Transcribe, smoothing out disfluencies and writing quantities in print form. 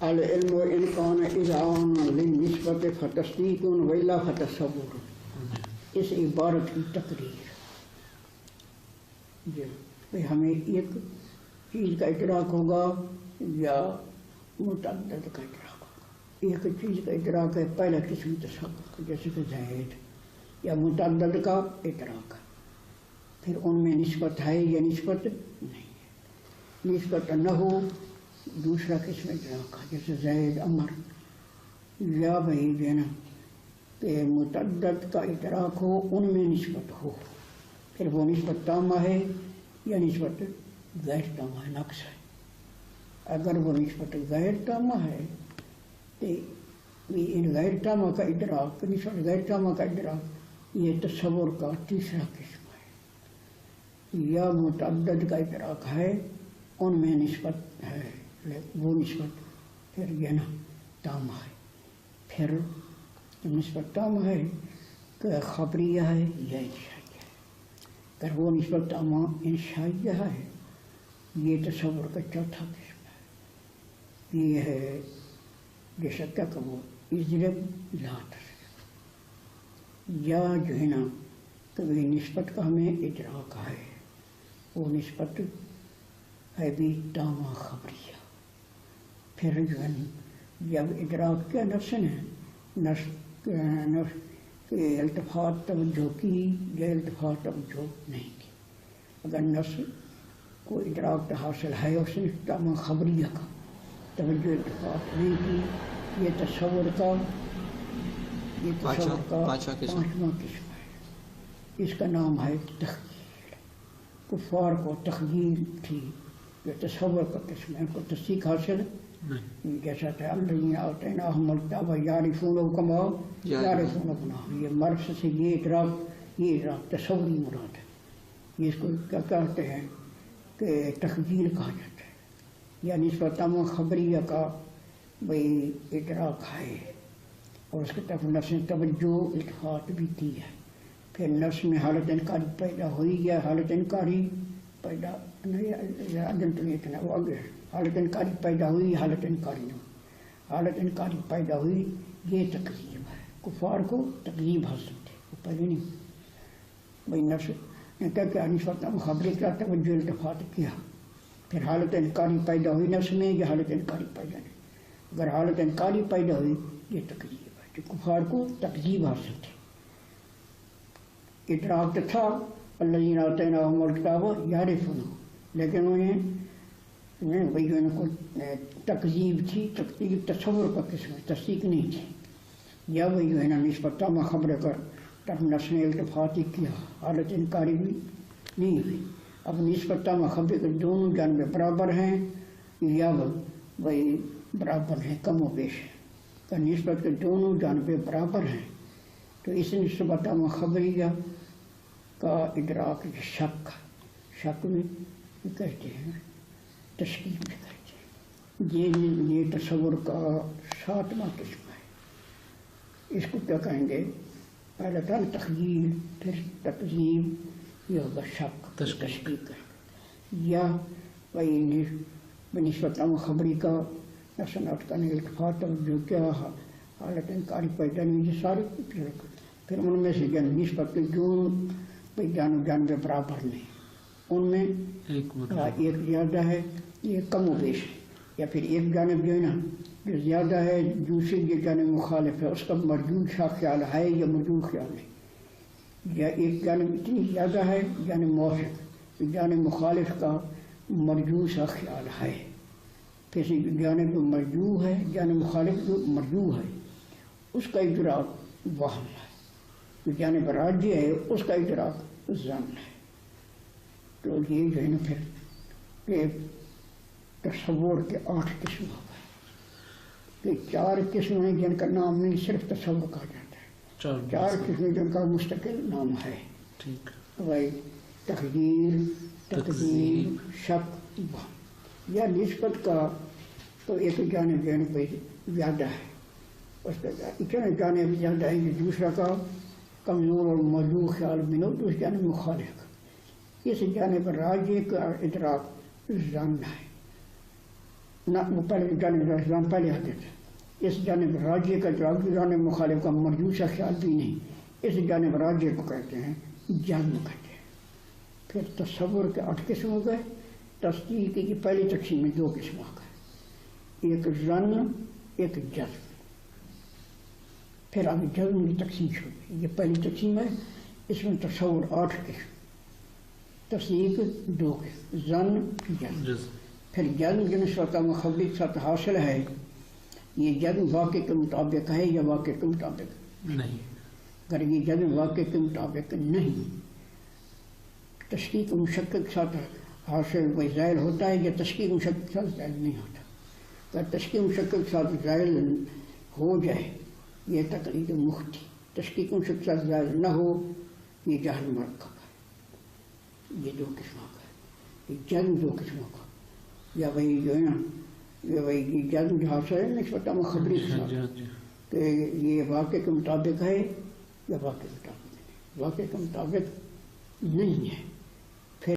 العلم ان کان اذعان للنسبت فتصدیق وإلا فتصور. اس عبارت کی تقریر جی ہمیں ایک چیز کا ادراک ہوگا یا متعدد کا ادراک ہوگا. ایک چیز کا ادراک ہے پہلا قسم تصور جیسے کہ زید، یا متعدد کا ادراک، پھر ان میں نسبت ہے یا نسبت نہیں ہے. نسبت نہ ہو دوسرا قسم ادراک ہے جیسے زید عمر. یا بھائی جو ہے نا کہ متعدد کا ادراک ہو ان میں نسبت ہو، پھر وہ نسبت تامہ ہے یا نسبت غیر تامہ ہے، نقص ہے. اگر وہ نسبت غیر تامہ ہے تو ان غیر تامہ کا ادراک، نسبت غیر تامہ کا ادراک یہ تصور کا تیسرا قسم ہے. یا متعدد کا ادراک ہے ان میں نسبت ہے، وہ نسبت پھر یہ نا تامہ ہے. پھر نسبت تامہ ہے کہ خبریہ ہے یا انشائیہ ہے. اگر وہ نسبت تامہ انشائیہ ہے یہ تصور کا چوتھا قسم ہے. یہ ہے جیسا کیا کہ وہ اضرب لا تصرف. یا جو ہے نا کبھی نسبت کا ہمیں ادراک ہے، وہ نسبت ہے بھی تامہ خبریہ. پھر جو ہے جب ادراک کیا نفس نے نفس کے التفات توجہ کی یا التفات توجہ نہیں کی. اگر نفس کو ادراک حاصل ہے اس نے تامہ خبریہ کا توجہ التفات نہیں کی، یہ تصور کا پانچواں قسم ہے. اس کا نام ہے تخیل. کفار کو تخیل تھی جو تصور کا قسم ہے، ان کو تصدیق حاصل جیسا تھا الذین آتیناہم الکتاب یعرفونہ کما یعرفون ابناءہم. یہ مرض سے یہ ادراک تصوری مراد ہے. یہ اس کو کیا کہتے ہیں کہ تخیل کہا جاتا ہے. یا نسبت تامہ خبریہ کا بھئی ادراک ہے اور اس کے طرف نفس نے توجہ التفات بھی کی ہے. پھر نفس میں حالت انکاری پیدا ہوئی یا حالت انکاری پیدا حالت انکاری پیدا ہوئی، حالت انکاری نہ حالت انکاری پیدا ہوئی، یہ تکذیب ہے. کفار کو تکذیب حاصل تھے، وہ پہلے نہیں. بھائی نفس نے کیا کہ نسبت خبری کا توجہ التفات کیا، پھر حالت انکاری پیدا ہوئی نفس میں یا حالت انکاری پیدا نہیں. اگر حالت انکاری پیدا ہوئی یہ تکذیب ہے. تو کفار کو تکذیب حاصل تھے. ادراک تو تھا الذین آتیناہم الکتاب یعرفونہ، لیکن انہیں ان کو تکذیب تھی. تکذیب تصور کا قسم ہے، تصدیق نہیں تھی. یا وہی جو ہے نا نسبت تامہ خبر کر طرف نفس نے التفاتی کیا، حالت انکاری بھی نہیں ہوئی. اب نسبت تامہ خبر کے دونوں جانب برابر ہیں یا وہی برابر ہیں، کم و بیش ہے. کہ نسبت کے دونوں جانب برابر ہیں تو اس نسبت تامہ خبریہ کا ادراک شک میں کہتے ہیں، تشکیک میں کہتے ہیں. یہ تصور کا ساتواں قسم ہے. اس کو کیا کہیں گے؟ پہلا تھا تخیل، پھر تکذیب، یہ ہوگا شک، تشکیک ہے. یا وہی بنسبت تامہ خبری کا نفسنات کا التفات توجہ کیا، حالت انکاری پیدا نہیں، یہ سارے. پھر ان میں سے نسبت کے جو جانب برابر نہیں، ان میں ایک زیادہ ہے، یہ کم و بیش ہے. یا پھر ایک جانب جو ہے نا جو زیادہ ہے، دوسری یہ جانب مخالف ہے، اس کا مرجوح خیال ہے یا مرجوح خیال ہے. یا ایک جانب اتنی زیادہ ہے جانب موافق، جانب مخالف کا مرجوح سا خیال ہے. پھر جانب جو مرجوح ہے، جانب مخالف جو مرجوح ہے اس کا ادراک وہم ہے. جو جانب راجح ہے اس کا ادراک ظن ہے. تو یہ جو ہے نا پھر تصور کے 8 قسم ہو گئے. کہ 4 قسم ہیں جن کا نام نہیں صرف تصور کہا جاتا ہے، 4 قسم جن کا مستقل نام ہے. بھائی تخیل، تکذیب، شک، وہم. یا نسبت کا تو ایک جانب زیادہ ہے، اس کا اتنا جانب زیادہ ہے کہ دوسرا کا کمزور اور موضوع خیال بنو تو اس جانب مخالف. اس جانب راجح کا ادراک ظن ہے. نہ وہ پہلے جانب رجحان پہلے آتے تھے. اس جانب راجیہ کا جو جانب مخالف کا مرجوسا خیال بھی نہیں. اس جانب راجیہ کو کہتے ہیں جزم کہتے ہیں. پھر تصور کے 8 قسم ہو گئے. تصدیق کی پہلی تقسیم میں 2 قسم آ گئے, ایک ظن ایک جزم. پھر آگے جزم کی تقسیم شروع ہوئی. یہ پہلی تقسیم ہے, اس میں تصور 8 قسم, تصدیق 2 قسم, ظن جزم. پھر جزم جو نسبت مخبری کے ساتھ حاصل ہے, یہ جزم واقع کے مطابق ہے یا واقع کے مطابق نہیں. اگر یہ جزم واقع کے مطابق نہیں, تشکیک مشکک کے ساتھ حاصل کوئی زائل ہوتا ہے یا تشکیک مشکک کے ساتھ زائل نہیں ہوتا. اگر تشکیک مشکک کے ساتھ زائل ہو جائے یہ تقلید مختی, تشکیک مشکک کے ساتھ زائل نہ ہو یہ جہل مرکب ہے. یہ 2 قسموں کا ہے. یہ جزم 2 قسموں کا, یا وہی جو ہے نا یہ وہی جزم جو حاصل ہے نسبت خبری کے ساتھ کہ یہ واقع کے مطابق ہے یا واقع کے مطابق نہیں. واقع کے مطابق نہیں ہے.